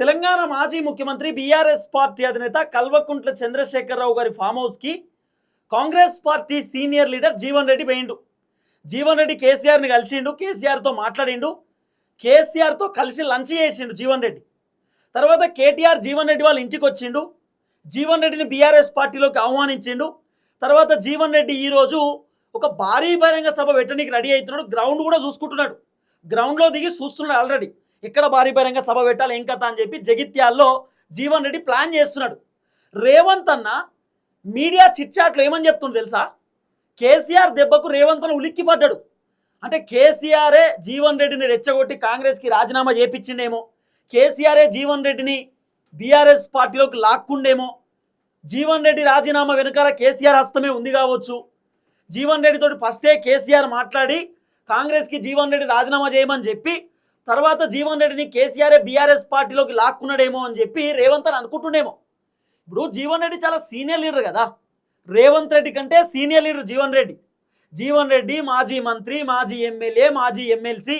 తెలంగాణ మాజీ ముఖ్యమంత్రి BRS party అధినేత కల్వకుంట్ల చంద్రశేఖరరావు గారి ఫామ్ హౌస్కి Congress party senior leader Jeevan Reddy పోయిండు. జీవన్ రెడ్డి కేసీఆర్ని కలిసిండు, కేసీఆర్తో మాట్లాడిండు, కేసీఆర్తో కలిసి లంచ్ చేసిండు జీవన్ రెడ్డి. తర్వాత కేటీఆర్ జీవన్ రెడ్డి వాళ్ళ ఇంటికి వచ్చిండు, జీవన్ రెడ్డిని బీఆర్ఎస్ పార్టీలోకి ఆహ్వానించిండు. తర్వాత జీవన్ రెడ్డి ఈరోజు ఒక భారీ బహిరంగ సభ పెట్టడానికి రెడీ అవుతున్నాడు. గ్రౌండ్ కూడా చూసుకుంటున్నాడు, గ్రౌండ్లో దిగి చూస్తున్నాడు ఆల్రెడీ ఎక్కడ భారీ బహిరంగ సభ పెట్టాలి ఏం కథ అని చెప్పి జగిత్యాల్లో జీవన్ రెడ్డి ప్లాన్ చేస్తున్నాడు. రేవంత్ అన్న మీడియా చిట్చాట్లో ఏమని చెప్తుంది తెలుసా? కేసీఆర్ దెబ్బకు రేవంత్ అన్న ఉలిక్కి పడ్డాడు. అంటే కేసీఆరే జీవన్ రెడ్డిని రెచ్చగొట్టి కాంగ్రెస్కి రాజీనామా చేపించిండేమో, కేసీఆరే జీవన్ రెడ్డిని బీఆర్ఎస్ పార్టీలోకి లాక్కుండేమో, జీవన్ రెడ్డి రాజీనామా వెనుకాల కేసీఆర్ హస్తమే ఉంది కావచ్చు. జీవన్ రెడ్డితో ఫస్టే కేసీఆర్ మాట్లాడి కాంగ్రెస్కి జీవన్ రెడ్డి రాజీనామా చేయమని చెప్పి తర్వాత జీవన్ రెడ్డిని కేసీఆర్ బీఆర్ఎస్ పార్టీలోకి లాక్కున్నాడేమో అని చెప్పి రేవంత్ అని అనుకుంటుండేమో. ఇప్పుడు జీవన్ రెడ్డి చాలా సీనియర్ లీడర్ కదా, రేవంత్ రెడ్డి కంటే సీనియర్ లీడర్ జీవన్ రెడ్డి. జీవన్ రెడ్డి మాజీ మంత్రి, మాజీ ఎమ్మెల్యే, మాజీ ఎమ్మెల్సీ,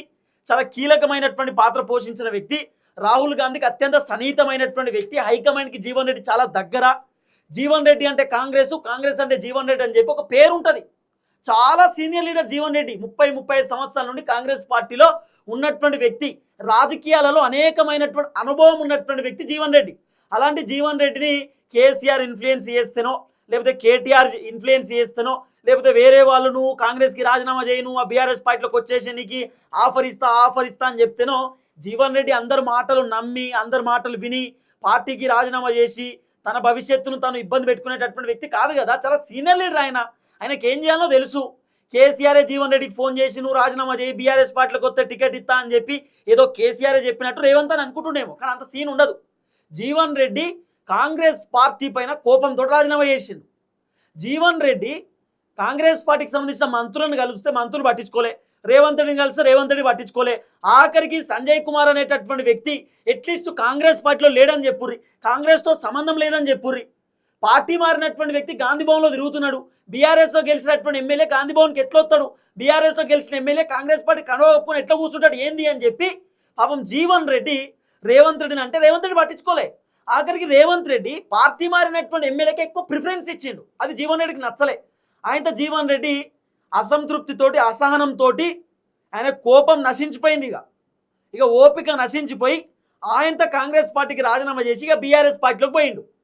చాలా కీలకమైనటువంటి పాత్ర పోషించిన వ్యక్తి, రాహుల్ గాంధీకి అత్యంత సన్నిహితమైనటువంటి వ్యక్తి, హైకమాండ్కి జీవన్ రెడ్డి చాలా దగ్గర. జీవన్ రెడ్డి అంటే కాంగ్రెస్, కాంగ్రెస్ అంటే జీవన్ రెడ్డి అని చెప్పి ఒక పేరు ఉంటుంది. చాలా సీనియర్ లీడర్ జీవన్ రెడ్డి, 30-35 సంవత్సరాల నుండి కాంగ్రెస్ పార్టీలో ఉన్నటువంటి వ్యక్తి, రాజకీయాలలో అనేకమైనటువంటి అనుభవం ఉన్నటువంటి వ్యక్తి జీవన్ రెడ్డి. అలాంటి జీవన్ రెడ్డిని కేసీఆర్ ఇన్ఫ్లుయెన్స్ చేస్తేనో, లేకపోతే కేటీఆర్ ఇన్ఫ్లుయెన్స్ చేస్తేనో, లేకపోతే వేరే వాళ్ళు నువ్వు కాంగ్రెస్కి రాజీనామా చేయి, నువ్వు ఆ బీఆర్ఎస్ పార్టీలోకి వచ్చేసి నీకు ఆఫర్ ఇస్తా అని చెప్తేనో జీవన్ రెడ్డి అందరి మాటలు నమ్మి, అందరి మాటలు విని పార్టీకి రాజీనామా చేసి తన భవిష్యత్తును తను ఇబ్బంది పెట్టుకునేటటువంటి వ్యక్తి కాదు కదా. చాలా సీనియర్ లీడర్ ఆయనకి ఏం చేయాలో తెలుసు. కేసీఆరే జీవన్ రెడ్డికి ఫోన్ చేసి నువ్వు రాజీనామా చేయి, బీఆర్ఎస్ పార్టీలోకి వస్తే టికెట్ ఇస్తా అని చెప్పి ఏదో కేసీఆరే చెప్పినట్టు రేవంత్ అని అనుకుంటుండేమో, కానీ అంత సీన్ ఉండదు. జీవన్ రెడ్డి కాంగ్రెస్ పార్టీ పైన కోపంతో రాజీనామా చేసిండు. జీవన్ రెడ్డి కాంగ్రెస్ పార్టీకి సంబంధించిన మంత్రులను కలిస్తే మంత్రులు పట్టించుకోలే, రేవంత్ రెడ్డిని కలిస్తే రేవంత్ రెడ్డి పట్టించుకోలే, ఆఖరికి సంజయ్ కుమార్ అనేటటువంటి వ్యక్తి అట్లీస్ట్ కాంగ్రెస్ పార్టీలో లేడని చెప్పుర్రి, కాంగ్రెస్తో సంబంధం లేదని చెప్పుర్రి. పార్టీ మారినటువంటి వ్యక్తి గాంధీ భవన్లో తిరుగుతున్నాడు. బీఆర్ఎస్లో గెలిచినటువంటి ఎమ్మెల్యే గాంధీ భవన్కి ఎట్లొస్తాడు, బీఆర్ఎస్లో గెలిచిన ఎమ్మెల్యే కాంగ్రెస్ పార్టీ కనుగొప్పుకొని ఎట్లా కూర్చుంటాడు ఏంది అని చెప్పి పాపం జీవన్ రెడ్డి రేవంత్ రెడ్డిని అంటే రేవంత్ రెడ్డి పట్టించుకోలే. ఆఖరికి రేవంత్ రెడ్డి పార్టీ మారినటువంటి ఎమ్మెల్యేకి ఎక్కువ ప్రిఫరెన్స్ ఇచ్చిండు, అది జీవన్ రెడ్డికి నచ్చలే. ఆయనతో జీవన్ రెడ్డి అసంతృప్తితోటి, అసహనంతో ఆయన కోపం నశించిపోయింది. ఇక ఓపిక నశించిపోయి ఆయనతో కాంగ్రెస్ పార్టీకి రాజీనామా చేసి ఇక బీఆర్ఎస్ పార్టీలోకి పోయిండు.